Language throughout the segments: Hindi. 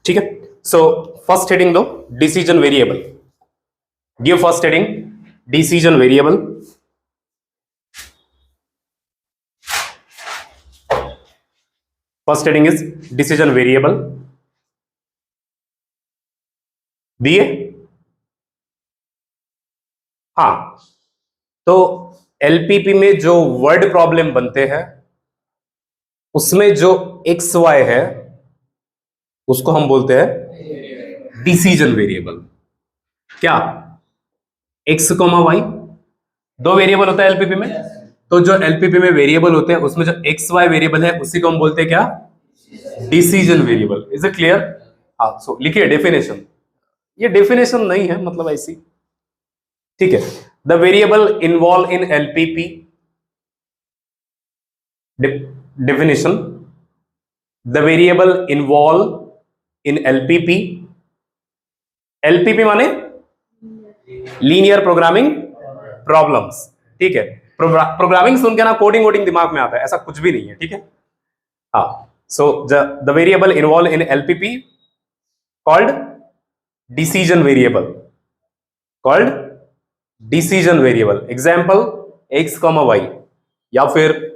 ठीक है। सो फर्स्ट हेडिंग दो, decision variable. Give first heading, decision variable. First heading is decision variable. दिए? हाँ, तो एलपीपी में जो वर्ड प्रॉब्लम बनते हैं उसमें जो एक्स वाई है उसको हम बोलते हैं डिसीजन वेरिएबल। क्या? एक्स कॉमा वाई, दो वेरिएबल होता है एलपीपी में। तो जो एलपीपी में वेरिएबल होते हैं उसमें जो एक्स वाई वेरिएबल है उसी को हम बोलते हैं क्या? Decision variable. Is it clear? हाँ, सो लिखिए डेफिनेशन। ये डेफिनेशन नहीं है, मतलब ऐसी, ठीक है। The variable involve in LPP, definition, the variable involved in LPP, LPP माने लीनियर प्रोग्रामिंग प्रॉब्लम्स, ठीक है। प्रोग्रामिंग सुन के ना कोडिंग वोडिंग दिमाग में आता है, ऐसा कुछ भी नहीं है, ठीक है। हाँ, so the variable involve in LPP called decision variable, called decision variable. Example x comma y, या फिर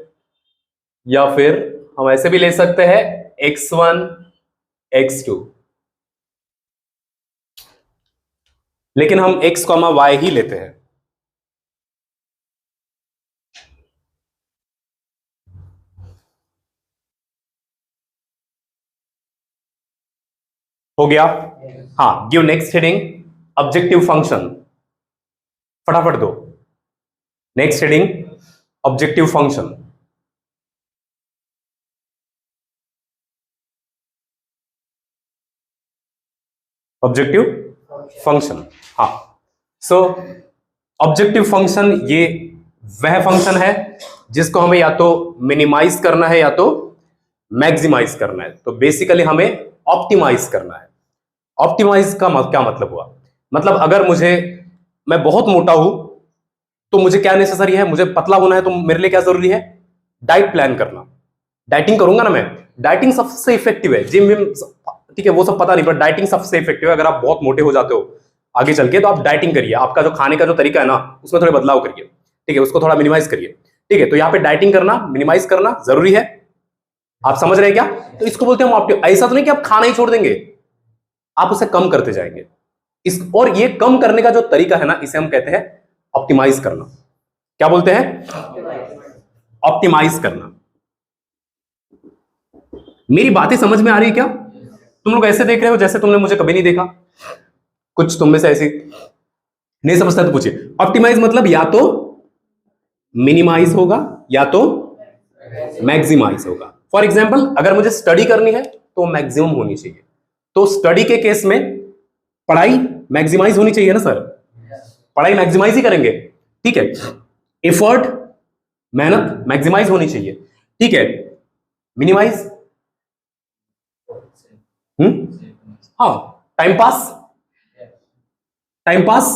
हम ऐसे भी ले सकते हैं x1 x2, लेकिन हम x कॉमा वाई ही लेते हैं। हो गया? हाँ, give next heading, objective function. फटाफट दो next heading, objective function. Objective function, हाँ। सो ऑब्जेक्टिव फंक्शन ये वह फंक्शन है जिसको हमें या तो मिनिमाइज करना है या तो मैक्सिमाइज करना है। तो बेसिकली हमें ऑप्टिमाइज करना है। ऑप्टिमाइज का क्या मतलब हुआ? मतलब अगर मैं बहुत मोटा हूं तो मुझे क्या नेसेसरी है? मुझे पतला होना है तो मेरे लिए क्या जरूरी है? डाइट प्लान करना। डाइटिंग करूंगा ना मैं, डाइटिंग सबसे इफेक्टिव है। जिम विम ठीक है वो सब पता नहीं, पर डाइटिंग सबसे इफेक्टिव है। अगर आप बहुत मोटे हो जाते हो आगे चल के तो आप डाइटिंग करिए। आपका जो खाने का जो तरीका है ना उसमें थोड़े बदलाव करिए, ठीक है, उसको थोड़ा मिनिमाइज करिए, ठीक है। तो यहाँ पे डाइटिंग करना, मिनिमाइज करना जरूरी है। आप समझ रहे हैं क्या? तो इसको बोलते हैं हम ऐसा तो नहीं कि आप खाना ही छोड़ देंगे, आप उसे कम करते जाएंगे। और ये कम करने का जो तरीका है ना इसे हम कहते हैं ऑप्टिमाइज करना। क्या बोलते हैं? ऑप्टिमाइज करना। मेरी बातें समझ में आ रही है क्या? तुम लोग ऐसे देख रहे हो जैसे तुमने मुझे कभी नहीं देखा। कुछ तुम में से ऐसी नहीं समझता तो पूछिए। ऑप्टिमाइज मतलब या तो मिनिमाइज होगा या तो मैक्सिमाइज होगा। फॉर एग्जाम्पल अगर मुझे स्टडी करनी है तो मैक्सिमम होनी चाहिए। तो स्टडी के केस में पढ़ाई मैक्सिमाइज होनी चाहिए ना सर? पढ़ाई मैक्सिमाइज ही करेंगे, ठीक है। एफर्ट, मेहनत मैक्सिमाइज होनी चाहिए, ठीक है। मिनिमाइज, हाँ, टाइम पास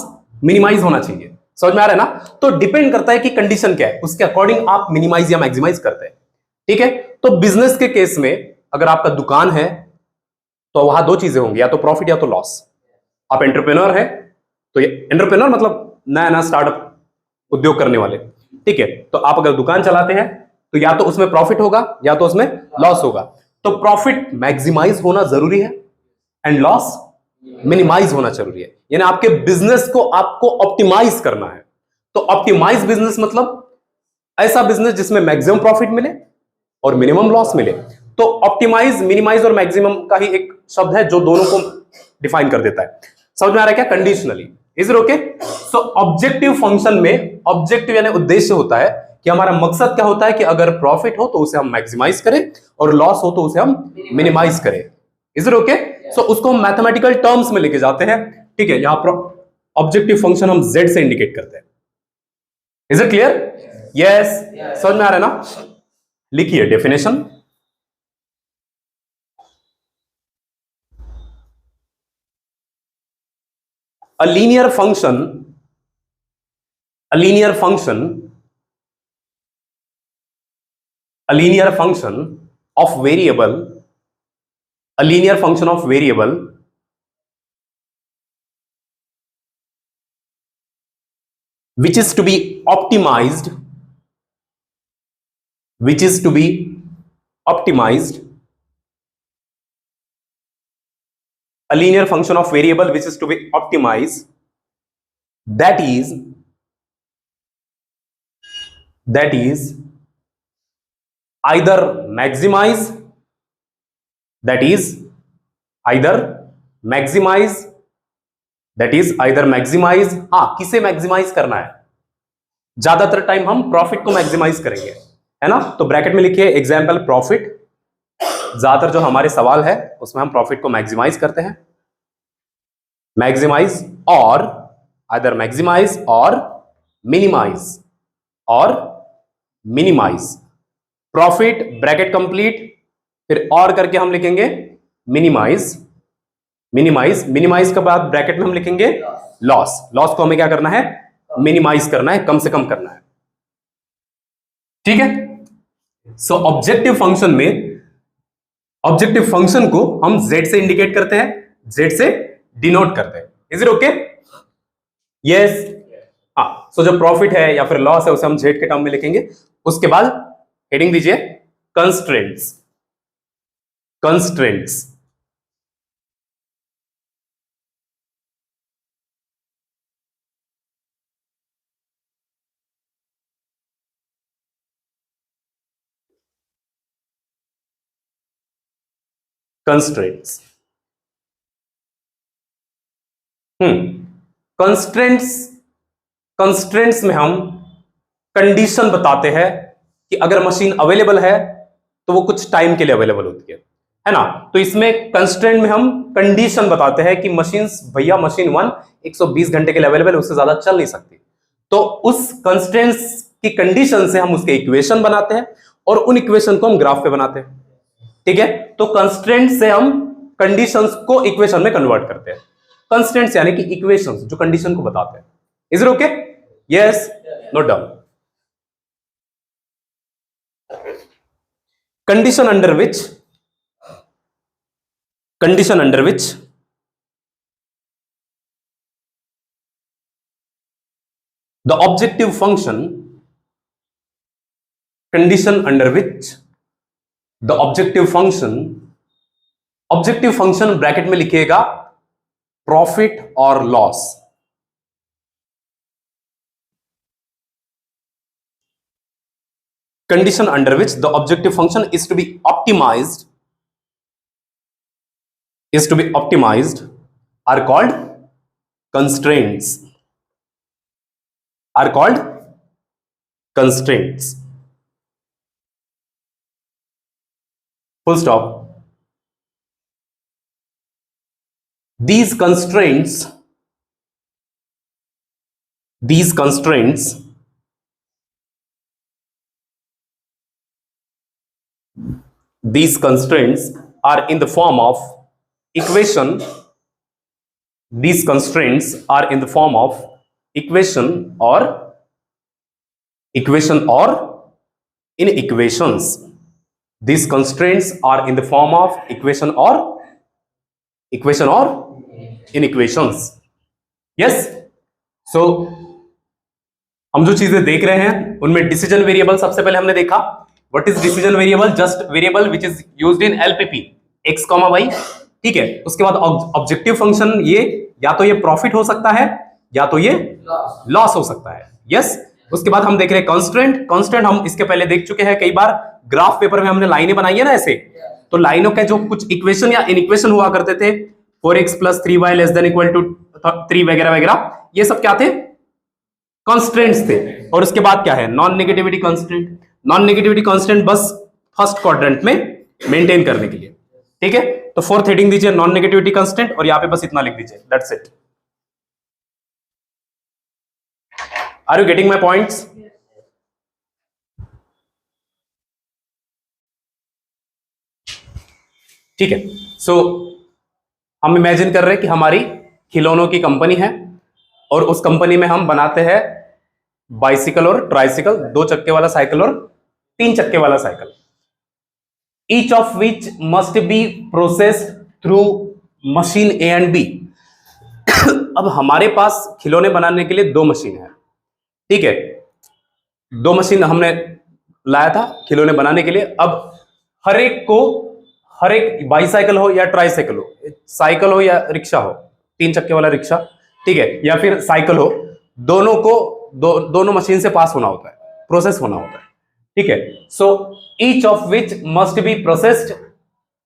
मिनिमाइज होना चाहिए। समझ में आ रहा है ना? तो डिपेंड करता है कि कंडीशन क्या है, उसके अकॉर्डिंग आप मिनिमाइज या मैक्सिमाइज करते हैं, ठीक है। तो बिजनेस के केस में अगर आपका दुकान है तो वहां दो चीजें होंगी, या तो प्रॉफिट या तो लॉस। आप एंटरप्रेन्योर है तो ये एंटरप्रेन्योर मतलब नया नया स्टार्टअप, उद्योग करने वाले, ठीक है। तो आप अगर दुकान चलाते हैं तो या तो उसमें प्रॉफिट होगा या तो उसमें लॉस होगा। तो प्रॉफिट मैक्सिमाइज होना जरूरी है एंड लॉस मिनिमाइज होना जरूरी है। यानी आपके बिजनेस को आपको ऑप्टिमाइज करना है। तो ऑप्टिमाइज बिजनेस मतलब ऐसा बिजनेस जिसमें मैक्सिमम प्रॉफिट मिले और मिनिमम लॉस मिले। तो ऑप्टिमाइज, मिनिमाइज और मैक्सिमम का ही एक शब्द है जो दोनों को डिफाइन कर देता है। समझ में आ रहा है क्या? Conditionally. Is it okay? So objective function में ऑब्जेक्टिव यानी उद्देश्य होता है कि हमारा मकसद क्या होता है कि अगर प्रॉफिट हो तो उसे हम मैक्सिमाइज करें और लॉस हो तो उसे हम मिनिमाइज करें। Is it okay? सो उसको हम मैथमेटिकल टर्म्स में लेके जाते हैं, ठीक है। यहां पर ऑब्जेक्टिव फंक्शन हम z से इंडिकेट करते हैं। Is it clear? यस, समझ में आ रहा है ना? लिखिए definition. A linear function, a linear function, a linear function of variable a linear function of variable which is to be optimized, a linear function of variable which is to be optimized, that is either maximize, हाँ किसे मैक्सिमाइज करना है, ज्यादातर टाइम हम प्रॉफिट को मैक्सिमाइज करेंगे, है ना। तो ब्रैकेट में लिखिए एग्जाम्पल प्रॉफिट, ज्यादातर जो हमारे सवाल है उसमें हम प्रॉफिट को मैक्सिमाइज करते हैं, मैक्सिमाइज और आइदर मैक्सिमाइज और मिनिमाइज प्रॉफिट ब्रैकेट कंप्लीट, फिर और करके हम लिखेंगे मिनिमाइज के बाद ब्रैकेट में हम लिखेंगे लॉस को हमें क्या करना है, मिनिमाइज करना है, कम से कम करना है, ठीक है। सो ऑब्जेक्टिव फंक्शन को हम z से इंडिकेट करते हैं, z से डिनोट करते हैं, इज इट ओके, यस। हाँ, सो जो प्रॉफिट है या फिर लॉस है उसे हम z के टर्म में लिखेंगे। उसके बाद हेडिंग दीजिए कंस्ट्रेंट्स। कंस्ट्रेंट्स में हम कंडीशन बताते हैं कि अगर मशीन अवेलेबल है तो वो कुछ टाइम के लिए अवेलेबल होती है ना। तो इसमें कंस्ट्रेंट में हम कंडीशन बताते हैं कि मशीन 1 120 घंटे के लिए अवेलेबल है, उससे ज्यादा चल नहीं सकती। तो उस कंस्ट्रेंट्स की कंडीशन से हम उसके इक्वेशन बनाते हैं और उन इक्वेशन को हम ग्राफ पे बनाते हैं, ठीक है। तो कंस्ट्रेंट से हम कंडीशंस को इक्वेशन में कन्वर्ट करते हैं। कंस्ट्रेंट्स यानी कि इक्वेशंस जो कंडीशन को बताते हैं, is it okay, yes, note down. condition under which the objective function bracket में लिखिएगा प्रॉफिट और loss. Condition under which the objective function is to be optimized are called constraints. Full stop. These constraints are in the form of equation. These constraints are in the form of equation or in equations. These constraints are in the form of equation or in equations. Yes. So हम जो चीजें देख रहे हैं उनमें डिसीजन वेरिएबल सबसे पहले हमने देखा। What is decision variable? Just variable which is used in LPP, x, y, ठीक है। उसके बाद ऑब्जेक्टिव फंक्शन, ये या तो ये प्रॉफिट हो सकता है या तो ये लॉस हो सकता है, यस। उसके बाद हम देख रहे हैं कांस्टेंट हम इसके पहले देख चुके हैं कई बार, ग्राफ पेपर में हमने लाइनें बनाई है ना ऐसे, तो लाइनों के जो कुछ इक्वेशन या इनइक्वेशन हुआ करते थे, 4x + 3y ≤ 3 वगैरह वगैरह, ये सब क्या थे, कॉन्स्टेंट्स थे। और उसके बाद क्या है, नॉन नेगेटिविटी कांस्टेंट, बस फर्स्ट क्वाड्रेंट में मेंटेन करने के लिए, ठीक है। तो फोर्थ हेडिंग दीजिए नॉन नेगेटिविटी कांस्टेंट और यहां पे बस इतना लिख दीजिए, that's it. Are you getting my points? ठीक है। सो हम इमेजिन कर रहे हैं कि हमारी खिलौनों की कंपनी है और उस कंपनी में हम बनाते हैं बाइसिकल और ट्राइसिकल, 2 चक्के वाला साइकिल और 3 चक्के वाला cycle. Each of which must be processed through machine A and B. अब हमारे पास खिलौने बनाने के लिए दो मशीन है, ठीक है, दो मशीन हमने लाया था खिलौने बनाने के लिए। अब हर एक बाईसाइकिल हो या ट्राईसाइकिल हो, साइकिल हो या रिक्शा हो, 3 चक्के वाला रिक्शा, ठीक है, या फिर साइकिल हो, दोनों को दोनों मशीन से पास होना होता है, प्रोसेस होना होता है, ठीक है। So each of which must be processed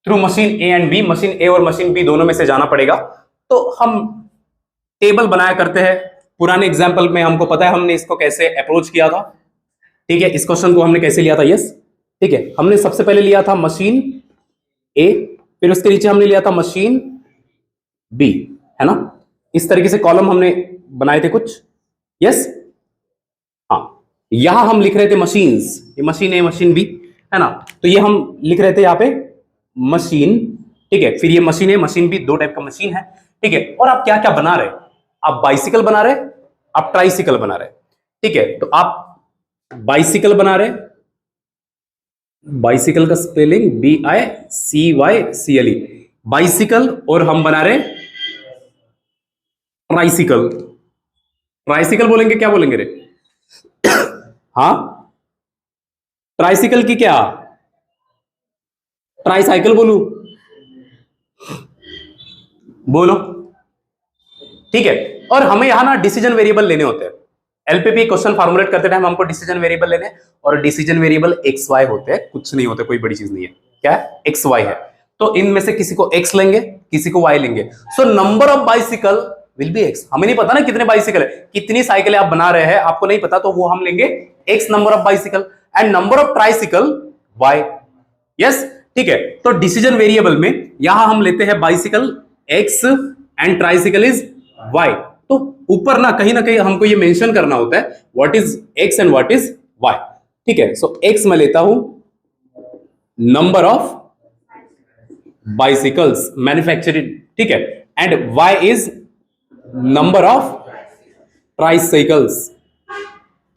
through machine A and B, machine A और मशीन बी दोनों में से जाना पड़ेगा। तो हम टेबल बनाया करते हैं, पुराने एग्जाम्पल में हमको पता है हमने इसको कैसे अप्रोच किया था, ठीक है, इस क्वेश्चन को हमने कैसे लिया था, यस, ठीक है। हमने सबसे पहले लिया था मशीन ए, फिर उसके नीचे हमने लिया था मशीन बी, है ना, इस तरीके से कॉलम हमने बनाए थे कुछ, यस, हाँ। यहां हम लिख रहे थे मशीन्स, ये मशीन ए मशीन बी, है ना, तो ये हम लिख रहे थे यहाँ पे मशीन, ठीक है, फिर ये मशीन ए मशीन बी, दो टाइप का मशीन है, ठीक है। और आप क्या क्या बना रहे, आप बाइसिकल बना रहे, आप ट्राइसिकल बना रहे, ठीक है। तो आप बाइसिकल बना रहे, बाइसिकल का स्पेलिंग BICYCLE, बाइसिकल, और हम बना रहे ट्राइसिकल, ट्राइसिकल बोलेंगे, क्या बोलेंगे रे, हाँ, ट्राइसिकल की क्या, ट्राइसाइकिल बोलू, बोलो, ठीक है। और हमें यहां ना डिसीजन वेरिएबल लेने होते हैं, एलपीपी क्वेश्चन फॉर्मुलेट करते टाइम हमको डिसीजन वेरिएबल लेने, और डिसीजन वेरिएबल एक्स वाई होते हैं, कुछ नहीं होते, कोई बड़ी चीज नहीं है, क्या है, एक्स वाई है। तो इनमें से किसी को एक्स लेंगे, किसी को वाई लेंगे। सो number of bicycle will be x, हमें नहीं पता ना कितने बाइसिकल है, कितनी साइकिल आप बना रहे हैं, आपको नहीं पता, तो वो हम लेंगे x number of bicycle, and number of tricycle y, yes, ठीक है। तो डिसीजन वेरिएबल में यहां हम लेते हैं bicycle x and tricycle is y. तो ऊपर ना कहीं हमको ये मेंशन करना होता है what is x and what is y, ठीक है। सो एक्स मैं लेता हूं नंबर ऑफ बाइसिकल्स मैन्युफैक्चरिंग, ठीक है, and Y is number of tricycles,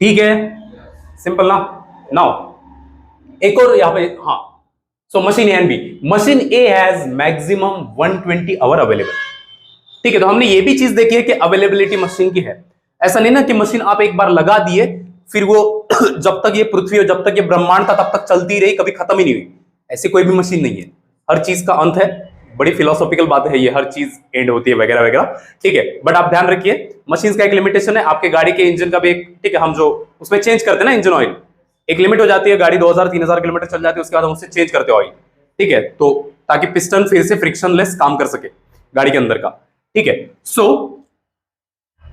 ठीक है, सिंपल ना। नाउ एक और यहां पे, हाँ, so machine A and B, machine A has maximum 120 hour available, ठीक है। तो हमने ये भी चीज देखी है कि अवेलेबिलिटी मशीन की है, ऐसा नहीं ना कि मशीन आप एक बार लगा दिए फिर वो जब तक ये पृथ्वी और जब तक ये ब्रह्मांड था तब तक चलती रही, कभी खत्म ही नहीं हुई, ऐसी कोई भी मशीन नहीं है, हर चीज का अंत है। बड़ी फिलोसॉफिकल बात है ये, हर चीज एंड होती है वगैरह वगैरह, ठीक है। बट आप ध्यान रखिए मशीन का एक लिमिटेशन है, आपके गाड़ी के इंजन का भी एक, ठीक है, हम जो उसमें चेंज करते हैं ना इंजन ऑयल, एक लिमिट हो जाती है, गाड़ी 2000-3000 किलोमीटर चल जाती है, उसके बाद हम उससे चेंज करते हैं ऑयल, ठीक है, तो ताकि पिस्टन फिर से फ्रिक्शनलेस काम कर सके गाड़ी के अंदर का, ठीक है। So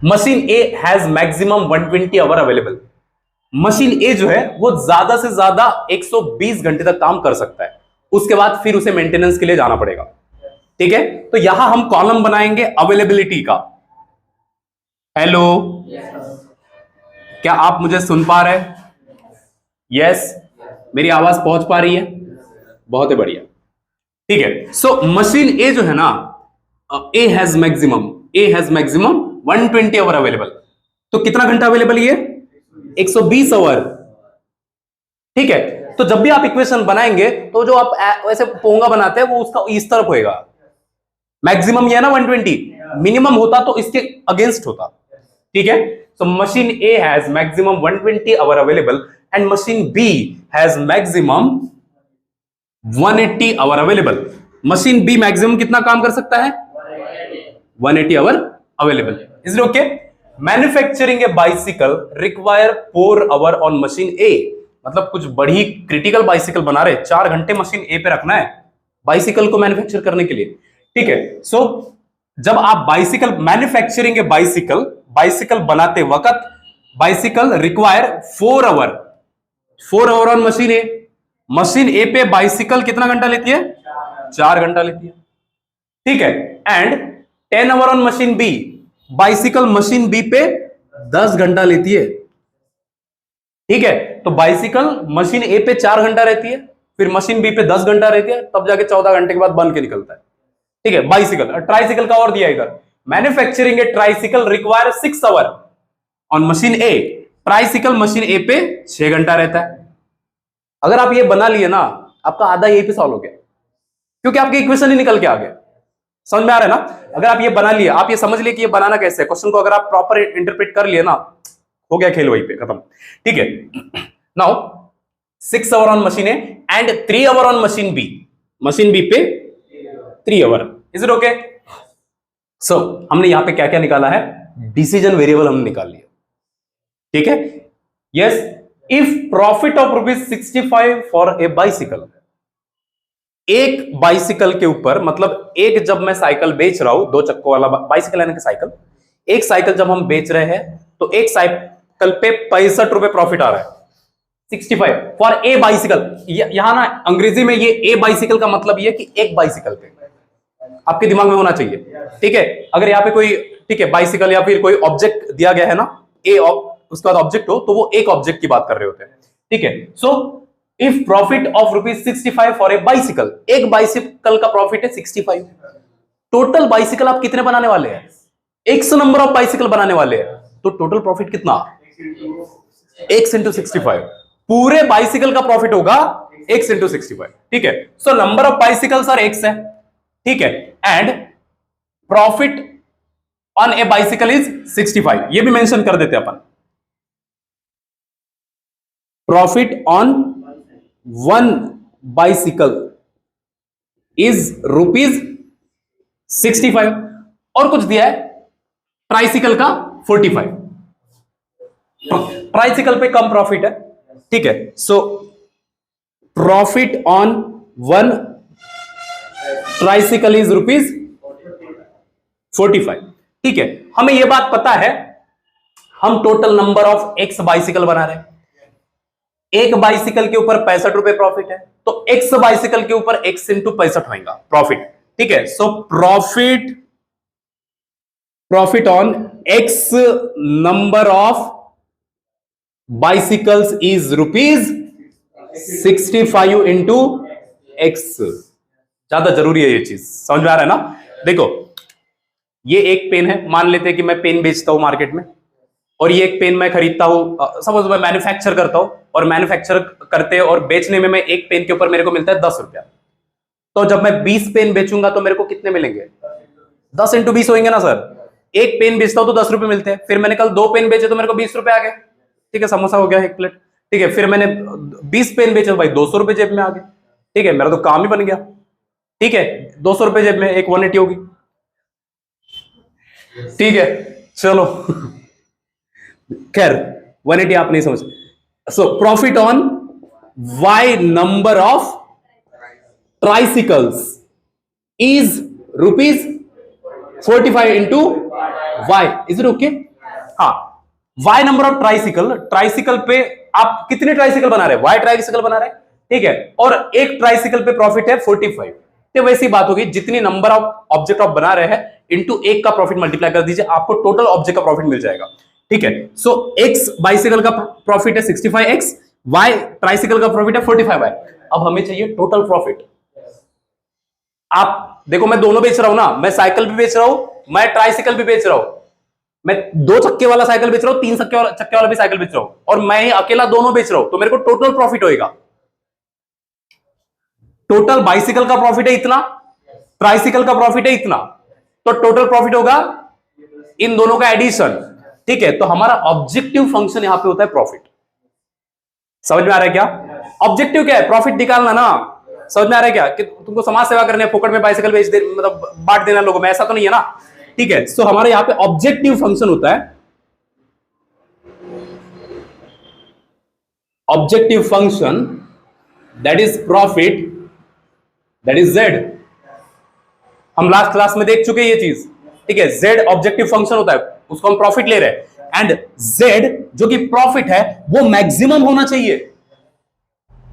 machine A has maximum 120 hour available, machine A जो है वो ज्यादा से ज्यादा 120 घंटे तक काम कर सकता है, उसके बाद फिर उसे मेंटेनेंस के लिए जाना पड़ेगा, ठीक है। तो यहां हम कॉलम बनाएंगे अवेलेबिलिटी का। हेलो, क्या आप मुझे सुन पा रहे हैं, यस, मेरी आवाज पहुंच पा रही है, बहुत ही बढ़िया, ठीक है। सो मशीन ए जो है ना, A has maximum 120 hour available, तो कितना घंटा अवेलेबल ये 120 आवर, ठीक है। तो जब भी आप इक्वेशन बनाएंगे तो जो आप वैसे पोंगा बनाते हैं वो उसका इस तरफ होएगा, मैक्सिमम ये है ना 120, मिनिमम होता तो इसके अगेंस्ट होता, ठीक है। So machine A has maximum 120 hour available and machine B has maximum 180 hour available. Machine B maximum कितना काम कर सकता है, 180 hour available, is it okay. Manufacturing a bicycle require 4 hour on machine A, मतलब कुछ बड़ी क्रिटिकल बाइसिकल बना रहे, 4 घंटे मशीन ए पे रखना है बाइसिकल को मैन्युफैक्चर करने के लिए, ठीक है। सो जब आप बाइसिकल मैन्युफैक्चरिंग ए बाइसिकल बनाते वक्त bicycle require 4 hour on machine A पे बाइसिकल कितना घंटा लेती है, 4 घंटा लेती है, ठीक है। And 10 hour on machine B, bicycle machine B पे 10 घंटा लेती है, ठीक है। तो बाइसिकल मशीन ए पे 4 घंटा रहती है, फिर मशीन बी पे 10 घंटा रहती है, तब जाके 14 घंटे के बाद बन के निकलता है, ठीक है, बाइसिकल। ट्राइसिकल का और दिया इधर, manufacturing a tricycle require 6 hour on machine A, tricycle machine A पे 6 घंटा रहता है। अगर आप ये बना लिए ना आपका आधा यहीं पे सॉल्व हो गया, क्योंकि आपके इक्वेशन ही निकल के आ गया। समझ में आ रहा है ना? अगर आप ये बना लिए, आप ये समझ लिए कि ये बनाना कैसे है, क्वेश्चन को अगर आप प्रॉपर इंटरप्रेट कर लिए ना, हो गया खेल वहीं पे खत्म। ठीक है, now 6 hour on machine A and 3 hour on machine B. Machine B पे 3 hour, is it okay? So हमने यहां पे क्या क्या निकाला है? डिसीजन वेरिएबल हमने निकाल लिया। ठीक है, yes, if profit of ₹65 for a bicycle, एक बाइसिकल के ऊपर, मतलब एक जब मैं साइकिल बेच रहा हूं, 2 चक्कों वाला बाइसिकल यानी कि साइकिल, एक साइकिल जब हम बेच रहे हैं तो एक साइकिल पे ₹65 प्रॉफिट आ रहा है, 65 फॉर ए बाइसिकल। यहां ना अंग्रेजी में ये ए बाइसिकल का मतलब ये कि एक बाइसिकल पे, आपके दिमाग में होना चाहिए। ठीक है, अगर यहाँ पे कोई, ठीक है, बाइसिकल या फिर कोई ऑब्जेक्ट दिया गया है ना, ए उसके बाद ऑब्जेक्ट हो, तो वो एक ऑब्जेक्ट की बात कर रहे होते हैं। ठीक है, so if profit of ₹65 for a bicycle, एक बाइसिकल का प्रॉफिट है 65। टोटल बाइसिकल आप कितने बनाने वाले हैं? एक्स नंबर ऑफ बाइसिकल बनाने वाले हैं, तो टोटल प्रॉफिट कितना? x into 65। पूरे बाइसिकल का प्रॉफिट होगा x इंटू 65। ठीक है, so number of bicycles are x है। ठीक है, and profit on a bicycle is 65, ये भी मेंशन कर देते अपन। प्रॉफिट ऑन 1 बाइसिकल इज ₹65, और कुछ दिया है ट्राइसिकल का 45। ट्राइसिकल पे कम प्रॉफिट है। ठीक है, so profit on 1 tricycle is ₹45। ठीक है, हमें यह बात पता है, हम total number of x bicycle बना रहे हैं, एक बाइसिकल के ऊपर ₹65 प्रॉफिट है, तो एक्स बाइसिकल के ऊपर x इंटू 65 होगा प्रॉफिट। ठीक है, so profit on X number of bicycles is ₹65 into X. ज्यादा जरूरी है ये चीज, समझ में आ रहा है ना? देखो, ये एक पेन है, मान लेते हैं कि मैं पेन बेचता हूं मार्केट में, और ये एक पेन मैं खरीदता हूं, सपोज मैं मैन्युफैक्चर करता हूं, और मैन्युफैक्चर करते और बेचने में मैं एक पेन के ऊपर मेरे को मिलता है ₹10। तो जब मैं 20 पेन बेचूंगा तो मेरे को कितने मिलेंगे? 10 इंटू 20 होंगे ना सर। एक पेन बेचता हूं तो ₹10 मिलते हैं, फिर मैंने कल 2 पेन बेचे तो मेरे को ₹20 आ गए। ठीक है, समोसा हो गया 1 प्लेट। ठीक है, फिर मैंने 20 पेन बेचे तो भाई ₹200 जेब में आ गए। ठीक है, मेरा तो काम ही बन गया। ठीक है, ₹200 जेब में, एक 180 होगी। ठीक है, चलो खैर 180 आप नहीं समझ। So profit on y number of tricycles is ₹45 into y, is it okay? हाँ, y number of tricycle, tricycle पे आप कितने ट्राइसिकल बना रहे हैं? y ट्राइसिकल बना रहे हैं। ठीक है, और एक ट्राइसिकल पे प्रॉफिट है 45। तो वैसी बात होगी, जितनी नंबर ऑफ ऑब्जेक्ट आप बना रहे हैं इंटू एक का प्रॉफिट मल्टीप्लाई कर दीजिए, आपको टोटल ऑब्जेक्ट का प्रॉफिट मिल जाएगा। ठीक है, सो x बाइसिकल का प्रॉफिट है 65x, y ट्राइसिकल का प्रॉफिट है 45y। अब हमें चाहिए टोटल प्रॉफिट। आप देखो, मैं दोनों बेच रहा हूं ना, मैं साइकिल भी बेच रहा हूं, मैं ट्राइसिकल भी बेच रहा हूं, मैं 2 चक्के वाला साइकिल बेच रहा हूं, 3 चक्के वाला भी साइकिल बेच रहा हूं, और मैं ही अकेला दोनों बेच रहा हूं, तो मेरे को टोटल प्रॉफिट होएगा। टोटल बाइसिकल का प्रॉफिट है इतना, ट्राइसिकल का प्रॉफिट है इतना, तो टोटल प्रॉफिट होगा इन दोनों का एडिशन। ठीक है, तो हमारा ऑब्जेक्टिव फंक्शन यहां पे होता है प्रॉफिट। समझ में आ रहा है क्या? ऑब्जेक्टिव क्या है? प्रॉफिट निकालना ना। समझ में आ रहा है क्या? कि तुमको समाज सेवा करने, फोकट में बाइसिकल बेच दे, मतलब बांट देना लोगों में, ऐसा तो नहीं है ना। ठीक है, सो हमारे यहां पे ऑब्जेक्टिव फंक्शन होता है, objective function that is profit, that is z। हम लास्ट क्लास में देख चुके हैं ये चीज। ठीक है, z ऑब्जेक्टिव फंक्शन होता है, उसको हम प्रॉफिट ले रहे हैं, एंड z जो कि प्रॉफिट है वो मैक्सिमम होना चाहिए,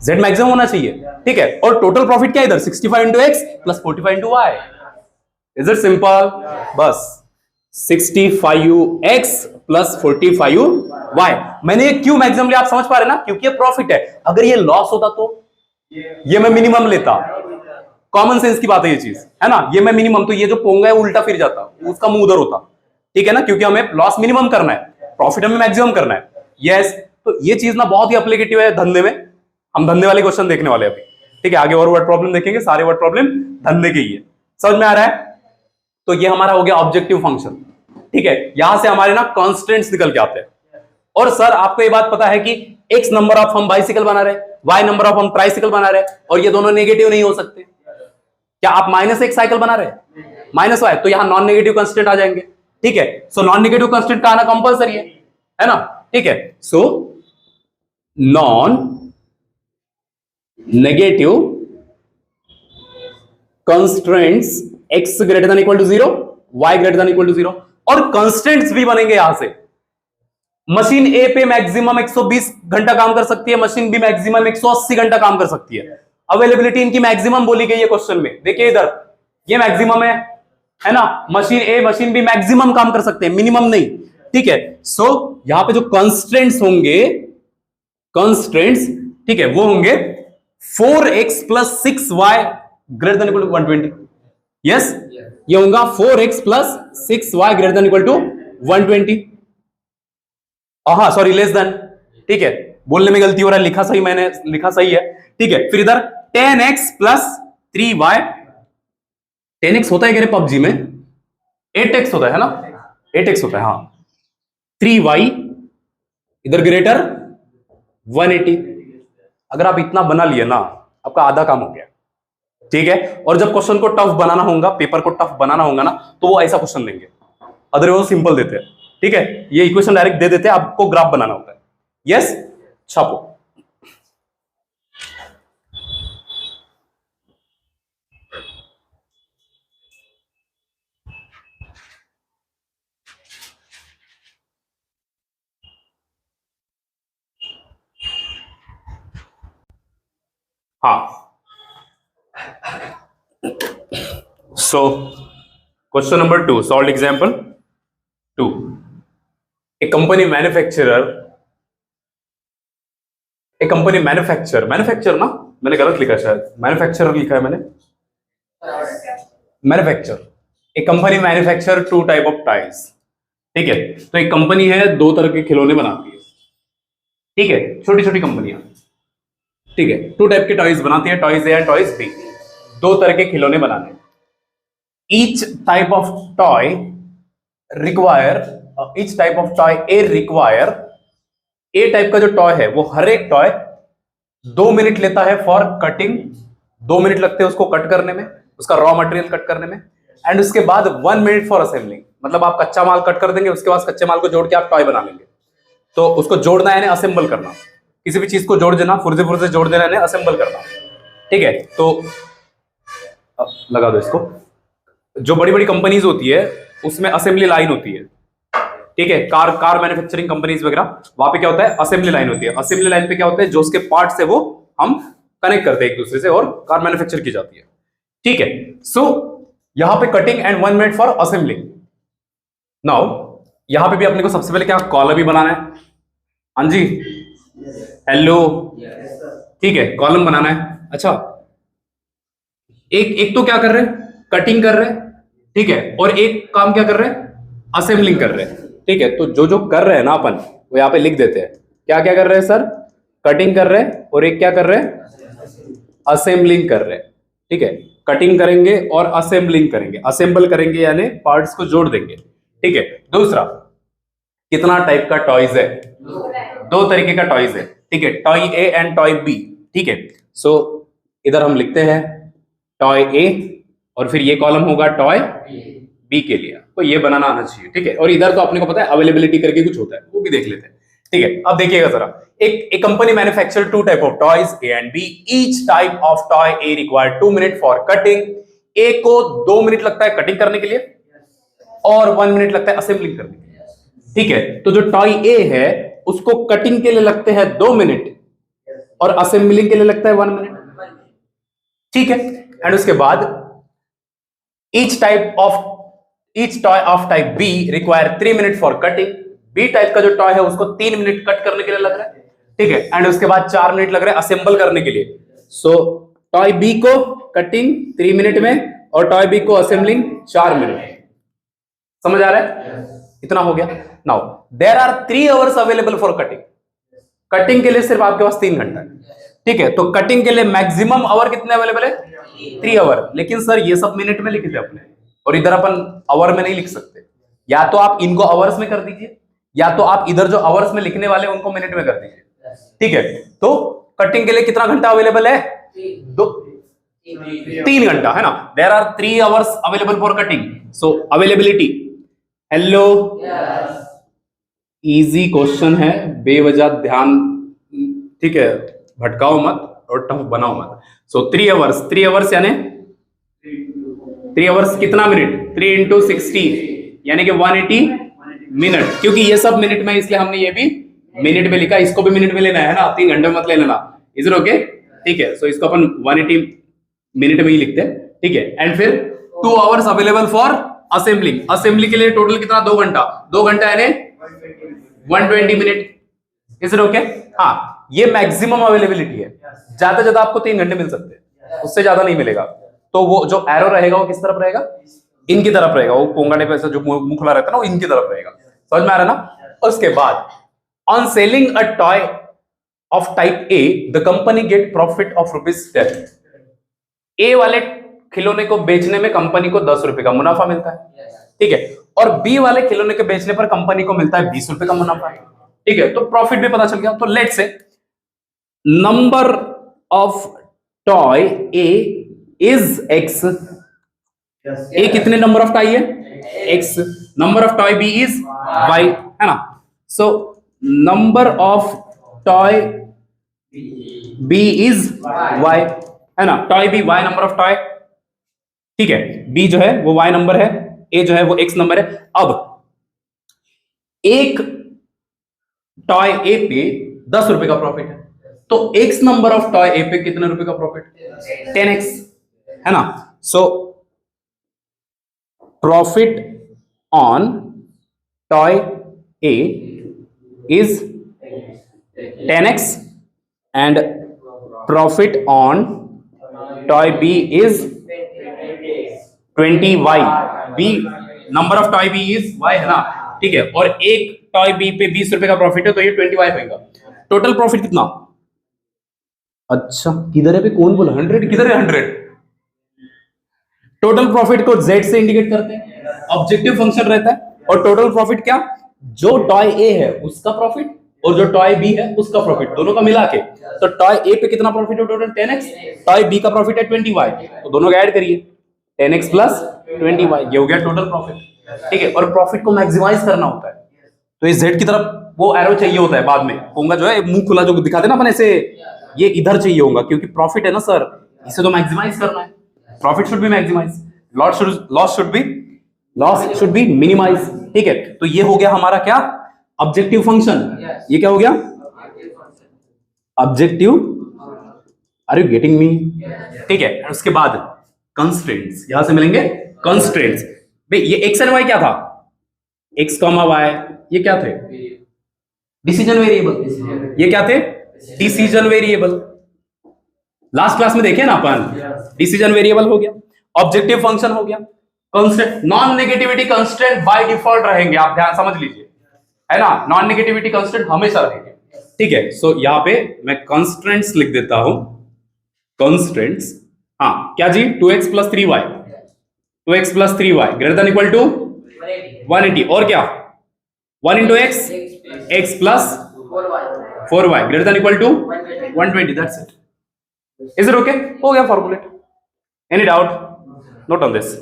z मैक्सिमम होना चाहिए। ठीक है, और टोटल प्रॉफिट क्या है इधर? 65 into x plus 45 into y. Is it simple? बस 65x प्लस 45y। मैंने ये क्यों मैक्सिमम लिया, आप समझ पा रहे ना? क्योंकि ये प्रॉफिट है। अगर ये लॉस होता तो ये मैं मिनिमम लेता। कॉमन सेंस की बात है ये चीज, है ना? ये मैं मिनिमम, तो ये जो पोंगा है उल्टा फिर जाता, उसका मुंह उधर होता। ठीक है ना, क्योंकि हमें लॉस मिनिमम करना है, प्रॉफिट हमें मैक्सिमम करना है। यस, तो ये चीज ना बहुत ही एप्लीकेटिव है धंधे में। हम धंधे वाले क्वेश्चन देखने वाले अभी। ठीक है, आगे और वर्ड प्रॉब्लम देखेंगे, सारे वर्ड प्रॉब्लम धंधे के ही है। समझ में आ रहा है? तो ये हमारा हो गया ऑब्जेक्टिव फंक्शन। ठीक है, यहां से हमारे ना कॉन्स्टेंट्स निकल के आते हैं। और सर आपको ये बात पता है कि x नंबर ऑफ हम बाइसिकल बना रहे हैं, y नंबर ऑफ हम ट्राइसिकल बना रहे हैं, और ये दोनों नेगेटिव नहीं हो सकते। क्या आप -1 साइकिल बना रहे हैं -y, तो यहां नॉन नेगेटिव कांस्टेंट आ जाएंगे। ठीक है, सो नॉन नेगेटिव कांस्टेंट का आना कंपलसरी है ना? ठीक है, so non negative constraints x greater than equal to 0, y greater than equal to 0, और कंस्ट्रेंट्स भी बनेंगे यहां से। मशीन ए पे मैक्सिमम 120 घंटा काम कर सकती है, मशीन बी मैक्सिमम 180 घंटा काम कर सकती है। अवेलेबिलिटी इनकी मैक्सिमम बोली गई है क्वेश्चन में। देखिए इधर ये मैक्सिमम है ना, मशीन ए मशीन बी मैक्सिमम काम कर सकते हैं, मिनिमम नहीं। ठीक है, सो यहां पे जो कंस्ट्रेंट्स होंगे, कंस्ट्रेंट्स, ठीक है, वो होंगे 4x + 6y greater than equal to 120। Yes, ये होगा 4x + 6y greater than equal to 120। हाँ सॉरी, लेस देन। ठीक है, बोलने में गलती हो रहा है, लिखा सही, मैंने लिखा सही है। ठीक है, फिर इधर 10x + 3y, 10x होता है क्या पबजी में? 8x होता है ना, 8x होता है, हाँ। 3y इधर ग्रेटर 180। अगर आप इतना बना लिए ना, आपका आधा काम हो गया। ठीक है, और जब क्वेश्चन को टफ बनाना होगा, पेपर को टफ बनाना होगा ना, तो वो ऐसा क्वेश्चन देंगे, अदरवाइज सिंपल देते हैं। ठीक है, ये इक्वेशन डायरेक्ट दे देते हैं, आपको ग्राफ बनाना होता है। यस, छापो। हाँ, so question number 2, solve example 2। ए कंपनी मैन्युफैक्चरर, ए कंपनी मैन्युफैक्चर ना, मैंने गलत लिखा शायद, मैन्युफैक्चरर लिखा है मैंने, manufacture. A company manufacture 2 type of toys. ठीक है, तो एक कंपनी है 2 तरह के खिलौने बनाती है। ठीक है, छोटी छोटी कंपनियां। ठीक है, 2 टाइप के टॉयज बनाती है, toys A and toys B, 2 तरह के खिलौने बनाने। Each type of toy require, each type of toy A require, A type का जो टॉय है वो हर एक टॉय 2 मिनट लेता है फॉर कटिंग, 2 मिनट लगते हैं उसको कट करने में, उसका रॉ मटेरियल कट करने में, एंड उसके बाद 1 मिनट फॉर असेंबलिंग। मतलब आप कच्चा माल कट कर देंगे, उसके बाद कच्चे माल को जोड़ के आप टॉय बना लेंगे। तो उसको जोड़ना है, असेंबल करना, किसी भी चीज को जोड़ देना, पुर्जे पुर्जे जोड़ देना है, असेंबल करना। ठीक है, तो लगा दो इसको। जो बड़ी बड़ी कंपनीज होती है उसमें असेंबली लाइन होती है। ठीक है, कार मैन्युफैक्चरिंग कंपनीज वगैरह, वहां पे क्या होता है, असेंबली लाइन होती है। असेंबली लाइन पे क्या होता है, जो उसके पार्ट्स है वो हम कनेक्ट करते हैं एक दूसरे से, और कार मैन्युफैक्चर की जाती है। ठीक है, सो यहां पे cutting and 1 minute for assembling. Now यहां पे भी अपने को सबसे पहले क्या कॉलम ही बनाना है। हाँ जी, हेलो, ठीक है, कॉलम बनाना है। अच्छा, एक तो क्या कर रहे हैं, कटिंग कर रहे हैं। ठीक है, और एक काम क्या कर रहे हैं, असेंबलिंग कर रहे हैं। ठीक है, तो जो जो कर रहे हैं ना अपन, वो यहाँ पे लिख देते हैं। क्या क्या कर रहे हैं सर, कटिंग कर रहे हैं, और एक क्या कर रहे हैं, असेंबलिंग कर रहे हैं। ठीक है, कटिंग करेंगे और असेंबलिंग करेंगे, असेंबल करेंगे यानी पार्ट्स को जोड़ देंगे। ठीक है, दूसरा, कितना टाइप का टॉयज है, 2 तरीके का टॉयज है। ठीक है, toy A and toy B. ठीक है, सो इधर हम लिखते हैं टॉय ए, और फिर ये कॉलम होगा टॉय बी के लिए। तो ये बनाना आना चाहिए। ठीक है, और इधर तो अपने को पता है अवेलेबिलिटी करके कुछ होता है, वो भी देख लेते हैं। ठीक है, अब देखिएगा जरा, एक company manufacture 2 type of toys A and B. Each type of toy A require 2 minute for cutting. A को 2 मिनट लगता है कटिंग करने के लिए, और 1 मिनट लगता है असेंबलिंग करने के लिए। ठीक है, तो जो टॉय ए है उसको कटिंग के लिए लगते हैं 2 मिनट, और असेंबलिंग के लिए लगता है 1 मिनट। ठीक है, एंड उसके बाद each toy of type B require 3 minute for cutting. B type का जो टॉय है उसको 3 मिनट कट करने के लिए लग रहा है। ठीक है, एंड उसके बाद 4 मिनट लग रहा है असेंबल करने के लिए। सो टॉय बी को कटिंग 3 मिनट में, और टॉय बी को असेंबलिंग 4 मिनट। समझ आ रहा है? इतना हो गया। Now there are 3 hours available for cutting. Cutting के लिए सिर्फ आपके पास 3 घंटा है। ठीक है, तो कटिंग के लिए मैक्सिमम आवर कितने अवेलेबल है? 3 आवर। लेकिन सर ये सब मिनट में लिखे थे अपने, और इधर अपन आवर में नहीं लिख सकते। या तो आप इनको आवर्स में कर दीजिए, या तो आप इधर जो आवर्स में लिखने वाले उनको मिनट में कर दीजिए। ठीक है, तो कटिंग के लिए कितना घंटा अवेलेबल है? 3 घंटा, है ना। There are 3 hours available for cutting. So availability, hello, easy question है, बेवजह ध्यान, ठीक है, भटकाओ मत और टफ बनाओ मत। सो 3 आवर्स, 3 आवर्स यानी 3 आवर्स कितना मिनट? 3 इंटू 60 यानी कि 180 मिनट। क्योंकि ये सब मिनट में, इसलिए हमने ये भी मिनट में लिखा। इसको भी मिनट में लेना है ना, 3 घंटे मत ले लेना। Is it okay? ठीक है, सो इसको अपन 180 मिनट में ही लिखते हैं। ठीक है, एंड फिर 2 hours available for assembling. Assembly के लिए टोटल कितना? 2 घंटा। 2 घंटा यानी 120 मिनट। Is it okay? हाँ, ये मैक्सिमम अवेलेबिलिटी है। ज्यादा ज्यादा आपको 3 घंटे मिल सकते हैं, उससे ज्यादा नहीं मिलेगा। तो वो जो एरो रहेगा वो किस तरफ रहेगा? इनकी तरफ रहेगा। वो पोंगाने पे ऐसा जो मुंह खुला रहता है ना, वो इनकी तरफ रहेगा। समझ में आ रहा है ना? उसके बाद on selling a toy of type A the company gate profit of ₹10। ए वाले खिलौने को बेचने में कंपनी को 10 रुपए का मुनाफा मिलता है। ठीक है, और बी वाले खिलौने के बेचने पर कंपनी को मिलता है 20 रुपए का मुनाफा। ठीक है, तो प्रॉफिट भी पता चल गया। तो let's say number of toy A is X. A कितने नंबर ऑफ टॉय है? X. Number of toy B is Y, है ना। So number of toy B is Y, है ना। Toy B Y number of toy. ठीक है, बी जो है वो वाई नंबर है, ए जो है वो एक्स नंबर है। अब एक टॉय ए पे 10 रुपए का प्रॉफिट है, तो X number of toy A पे कितने रुपए का प्रॉफिट? 10x, है ना। So profit on toy A is 10x and profit on toy B is 20y। B number of toy B is y, है ना। ठीक है, और एक टॉय बी पे 20 रुपए का प्रॉफिट है, तो ये 20y होगा। टोटल प्रॉफिट कितना? अच्छा, किधर है? कौन बोला 100? किधर है 100? टोटल प्रॉफिट को z से इंडिकेट करते हैं, ऑब्जेक्टिव फंक्शन रहता है। और टोटल प्रॉफिट क्या? जो टॉय ए है उसका प्रॉफिट और जो टॉय बी है उसका प्रॉफिट, दोनों का मिला के। तो टॉय ए पे कितना प्रॉफिट है टोटल? 10x। टॉय बी का प्रॉफिट है 20y, तो दोनों का ऐड करिए, 10x प्लस 20y, ये हो गया टोटल प्रॉफिट। ठीक है, और प्रॉफिट को मैक्सिमाइज करना होता है, तो इस z की तरफ वो एरो चाहिए होता है। बाद में होगा जो है मुंह खुला जो दिखाते ना अपन ऐसे, ये इधर चाहिए होगा, क्योंकि प्रॉफिट है ना सर, इसे तो मैक्सिमाइज करना है। Profit should be maximize, loss should be minimize. ठीक है, तो ये हो गया हमारा क्या? Objective function. ये क्या हो गया? Objective. Are you getting me? ठीक है, उसके बाद कंस्ट्रेंट्स यहां से मिलेंगे। कंस्ट्रेंट्स भाई, ये एक्स एंड वाई क्या था? एक्स कॉमा वाई, ये क्या थे? Decision variable. ये क्या थे? Decision variable. लास्ट क्लास में देखे ना अपन, डिसीजन वेरिएबल हो गया, ऑब्जेक्टिव फंक्शन हो गया, constraint. Non negativity constraint by default रहेंगे, आप ध्यान समझ लीजिए, है ना। नॉन नेगेटिविटी कंस्ट्रेंट हमेशा रहेंगे। ठीक है, सो यहां पे मैं कंस्ट्रेंट्स लिख देता हूं। कंस्ट्रेंट्स, हाँ क्या जी? 2x plus 3y, 2x plus 3y greater than equal to 180, और क्या? 1 into x, x plus 4y greater than equal to 120। That's it. Is it okay? हो गया formulate. Any doubt? Note on this.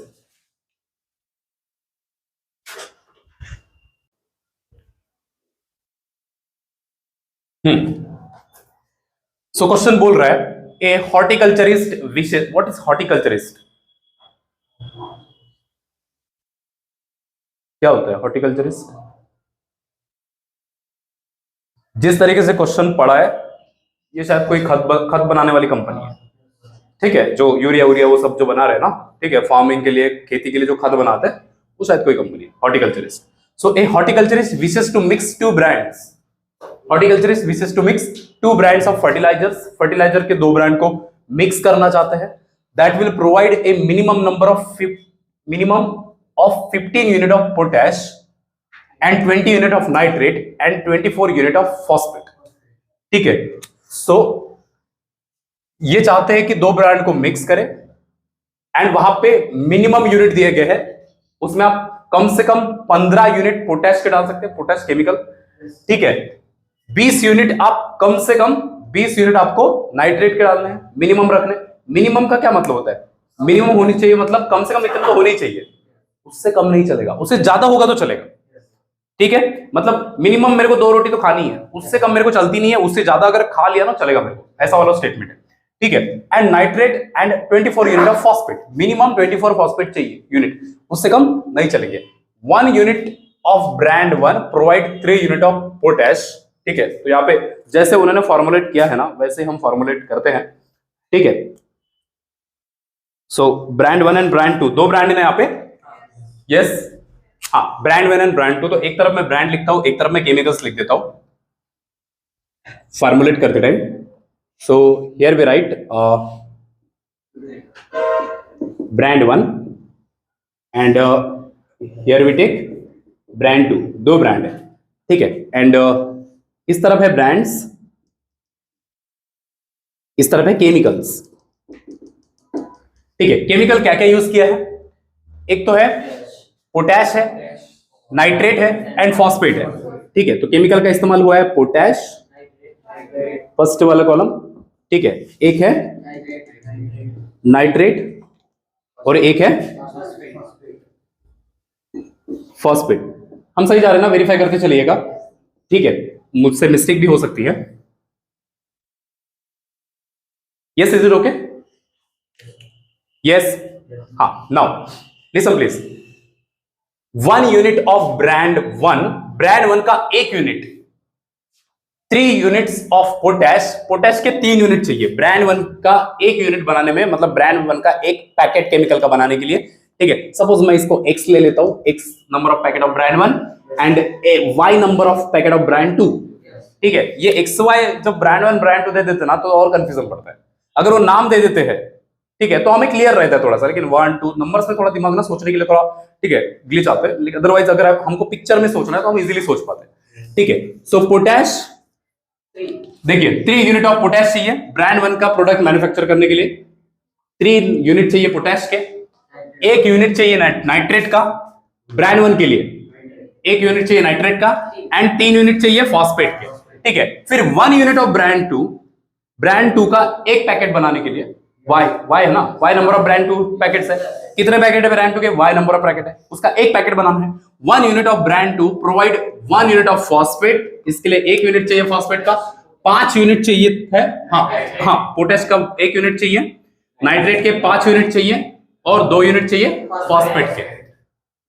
So question बोल रहा है, ए हॉर्टिकल्चरिस्ट विशेष। What is horticulturist? क्या होता है हॉर्टिकल्चरिस्ट? जिस तरीके से क्वेश्चन पढ़ा है, ये शायद कोई खत बनाने वाली कंपनी है। ठीक है, जो यूरिया वो सब जो बना रहे हैं ना, ठीक है, फार्मिंग के लिए, खेती के लिए जो खाद बनाते हैं, वो शायद कोई कंपनी है, horticulturist. So a horticulturist wishes to mix 2 brands. Horticulturist wishes to mix 2 brands of fertilizers. Fertilizer के 2 ब्रांड को मिक्स करना चाहते हैं। That will provide a minimum of 15 unit of potash and 20 unit of nitrate and 24 unit of phosphate. ठीक है, सो ये चाहते हैं कि दो ब्रांड को मिक्स करें एंड वहां पे मिनिमम यूनिट दिए गए हैं, उसमें आप कम से कम 15 यूनिट पोटैश के डाल सकते हैं, पोटैश केमिकल, ठीक है। 20 यूनिट आप कम से कम 20 यूनिट आपको नाइट्रेट के डालने हैं, मिनिमम रखने। मिनिमम का क्या मतलब होता है? मिनिमम होनी चाहिए मतलब कम से कम इतना तो होनी चाहिए, उससे कम नहीं चलेगा, उससे ज्यादा होगा तो चलेगा, ठीक है। मतलब मिनिमम मेरे को 2 रोटी तो खानी है, उससे कम मेरे को चलती नहीं है, उससे ज्यादा अगर खा लिया ना चलेगा मेरे को, ऐसा वाला स्टेटमेंट है, ठीक है। And nitrate and 24 unit of phosphate, minimum 24 phosphate चाहिए यूनिट, उससे कम नहीं चलेंगे। 1 unit of brand 1 provide 3 unit of potash, ठीक है। तो यहाँ पे जैसे उन्होंने फॉर्मुलेट किया है ना वैसे हम फॉर्मुलेट करते हैं, ठीक है। सो ब्रांड 1 एंड ब्रांड 2 दो ब्रांड है यहाँ पे, यस हाँ, ब्रांड 1 एंड ब्रांड 2, तो एक तरफ मैं ब्रांड लिखता हूं, एक तरफ मैं केमिकल्स लिख देता हूं फॉर्मुलेट करते time. So here we write brand 1 and here we take brand 2, दो ब्रांड है, ठीक है। एंड इस तरफ है ब्रांड्स, इस तरफ है केमिकल्स, ठीक है। केमिकल क्या क्या यूज किया है? एक तो है पोटैश है, नाइट्रेट है एंड फॉस्फेट है, ठीक है। तो केमिकल का इस्तेमाल हुआ है पोटैश, फर्स्ट वाला कॉलम, ठीक है। एक है नाइट्रेट और एक है फॉस्फेट। हम सही जा रहे हैं ना? वेरीफाई करके चलिएगा, ठीक है, मुझसे मिस्टेक भी हो सकती है। Yes, is it okay? Yes, हाँ। Now listen please, 1 unit of brand 1, brand 1 का 1 unit, 3 units of potash, potash के 3 यूनिट चाहिए ब्रांड 1 का 1 यूनिट बनाने में, मतलब ब्रांड 1 का एक पैकेट केमिकल का बनाने के लिए, ठीक है। सपोज मैं इसको x ले लेता हूं, x number of packet of brand 1 and y number of packet of brand 2, ठीक है। ये XY जब ब्रांड 1 ब्रांड 2 दे देते ना तो और कंफ्यूजन पड़ता है। अगर वो नाम दे देते हैं, ठीक है, तो हमें क्लियर रहता है थोड़ा सा, लेकिन 1 2 नंबर्स में थोड़ा दिमाग ना सोचने के लिए थोड़ा, ठीक है, ग्लिच आते हैं। लेकिन अदरवाइज अगर हमको पिक्चर में सोचना है तो हम इजीली सोच पाते हैं, ठीक है। सो पोटैश, देखिए 3 यूनिट ऑफ पोटैश चाहिए ब्रांड 1 का प्रोडक्ट मैन्युफैक्चर करने के लिए, 3 यूनिट चाहिए पोटैश के, 1 यूनिट चाहिए नाइट्रेट का ब्रांड 1 के लिए, 1 यूनिट चाहिए नाइट्रेट का एंड 3 यूनिट चाहिए फॉस्फेट के, ठीक है। फिर 1 यूनिट ऑफ ब्रांड 2, ब्रांड 2 का एक पैकेट बनाने के लिए, y है ना, y number of brand 2 packets है, कितने पैकेट है ब्रांड 2 के? y नंबर ऑफ पैकेट है, उसका एक पैकेट बनाना है। 1 unit of brand 2 provide 1 unit of phosphate, इसके लिए 1 यूनिट चाहिए फॉस्फेट का, 5 यूनिट चाहिए है, हाँ पोटैश का 1 यूनिट चाहिए, नाइट्रेट के 5 यूनिट चाहिए और 2 यूनिट चाहिए फॉस्फेट के,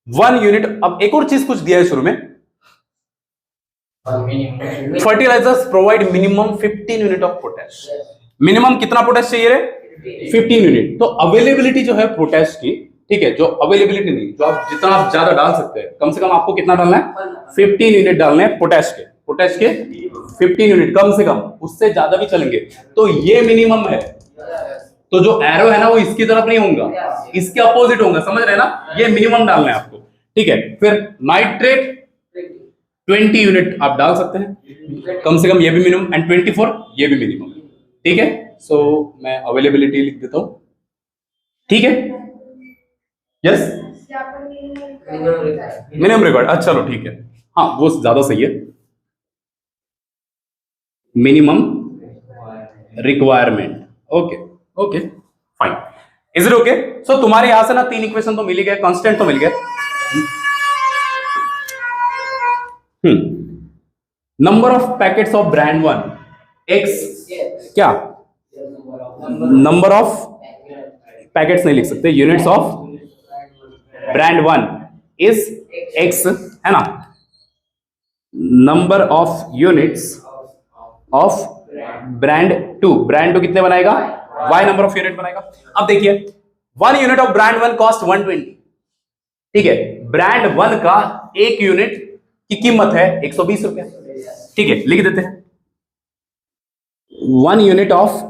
1 यूनिट। अब एक और चीज कुछ दिया है शुरू में, fertilizers provide minimum 15 unit of potash, minimum कितना पोटैश चाहिए रे? 15 यूनिट। तो अवेलेबिलिटी जो है पोटैश की, ठीक है, जो अवेलेबिलिटी नहीं, जो आप जितना आप ज्यादा डाल सकते हैं, कम से कम आपको कितना डालना है? 15 यूनिट डालने हैं पोटैश के 15 यूनिट कम से कम, उससे ज्यादा भी चलेंगे। तो ये मिनिमम है, तो जो एरो है ना वो इसकी तरफ नहीं होगा, इसके अपोजिट होगा, समझ रहे हैं ना? ये मिनिमम डालना है आपको, ठीक है। फिर नाइट्रेट 20 यूनिट आप डाल सकते हैं कम से कम, ये भी मिनिमम, एंड 24 ये भी मिनिमम, ठीक है। सो मैं अवेलेबिलिटी लिख देता हूं, ठीक है। यस, मिनिमम रिक्वायर्ड, अच्छा चलो ठीक है, हाँ वो ज्यादा सही है, minimum requirement, okay okay fine, is it okay? So तुम्हारे यहां से ना 3 इक्वेशन तो मिल गए, कांस्टेंट तो मिल गए। Number of packets of brand 1 x, क्या नंबर ऑफ पैकेट्स नहीं लिख सकते, units of brand 1 is x, है ना। Number of units of brand 2, brand 2 कितने बनाएगा? y नंबर ऑफ यूनिट बनाएगा। अब देखिए 1 यूनिट ऑफ ब्रांड 1 कॉस्ट 120, ठीक है। ब्रांड 1 का 1 यूनिट की कीमत है 120 रुपया, ठीक है, लिख देते हैं। 1 यूनिट ऑफ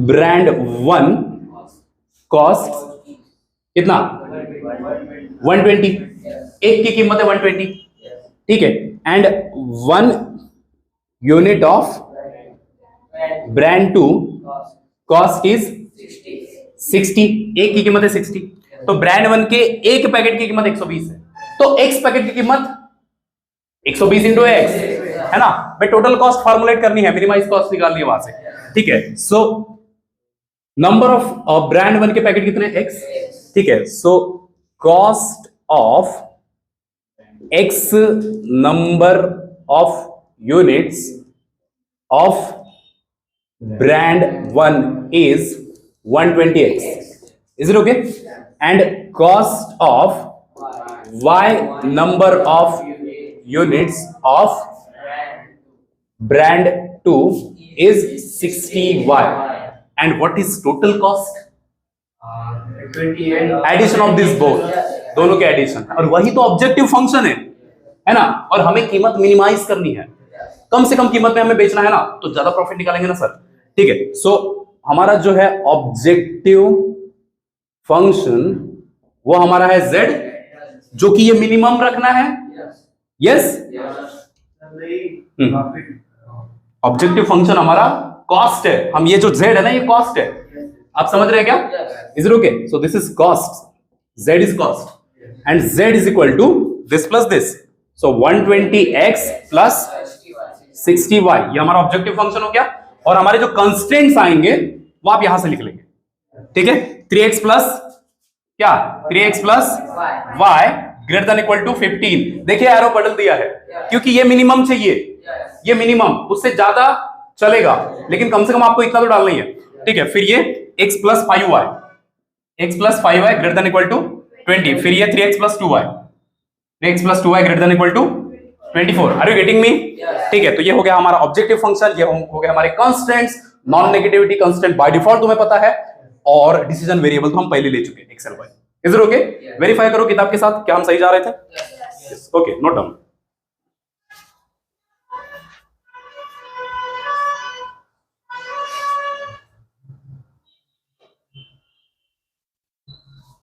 ब्रांड 1 कॉस्ट कितना? 120, एक की कीमत है 120, ठीक है। And 1 unit of brand 2 cost is 60, एक की कीमत है 60, तो ब्रांड 1 के एक पैकेट की कीमत 120 है, तो एक्स पैकेट की कीमत 120 इंटू एक्स है ना भाई। टोटल कॉस्ट फॉर्मुलेट करनी है, मिनिमाइज कॉस्ट निकालनी है वहां से, ठीक है। सो नंबर ऑफ ब्रांड 1 के पैकेट कितने एक्स, ठीक है। So cost of x number of units of brand 1 is 120x, is it okay? And cost of y number of units of brand 2 is 60y, and what is total cost? 20 Addition of this both, दोनों के एडिशन, और वही तो ऑब्जेक्टिव फंक्शन है ना। और हमें कीमत मिनिमाइज करनी है, कम से कम कीमत में हमें बेचना है ना, तो ज्यादा प्रॉफिट निकालेंगे ना सर, ठीक है। सो हमारा जो है ऑब्जेक्टिव फंक्शन वो हमारा है z, जो कि ये मिनिमम रखना है, यस। ऑब्जेक्टिव फंक्शन हमारा कॉस्ट है, हम ये जो z है ना ये कॉस्ट है, आप समझ रहे हैं क्या? Is it okay? So this is cost, z is cost and z is equal to this plus this, so 120x plus 60y, ये हमारा ऑब्जेक्टिव फंक्शन हो गया। और हमारे जो कंस्ट्रेंट्स आएंगे वो आप यहां से लिख लेंगे, ठीक है। 3x प्लस क्या, 3x plus y greater than equal to 15। देखिए एरो बदल दिया है क्योंकि ये मिनिमम चाहिए, ये मिनिमम, उससे ज्यादा चलेगा लेकिन कम से कम आपको इतना तो डालना ही है, ठीक है। फिर ये x plus 5y, x plus 5y greater than equal to 20, फिर ये 3x plus 2y, 3x plus 2y greater than equal to 24। Are you getting me? ठीक है, तो ये हो गया हमारा ऑब्जेक्टिव फंक्शन, ये हो गया हमारे constraints. Non negativity constraint by default तुम्हें पता है, और डिसीजन वेरिएबल तो हम पहले ले चुके हैं एक्सेल में। Is it okay? वेरीफाई करो किताब के साथ क्या हम सही जा रहे थे। Okay, note down.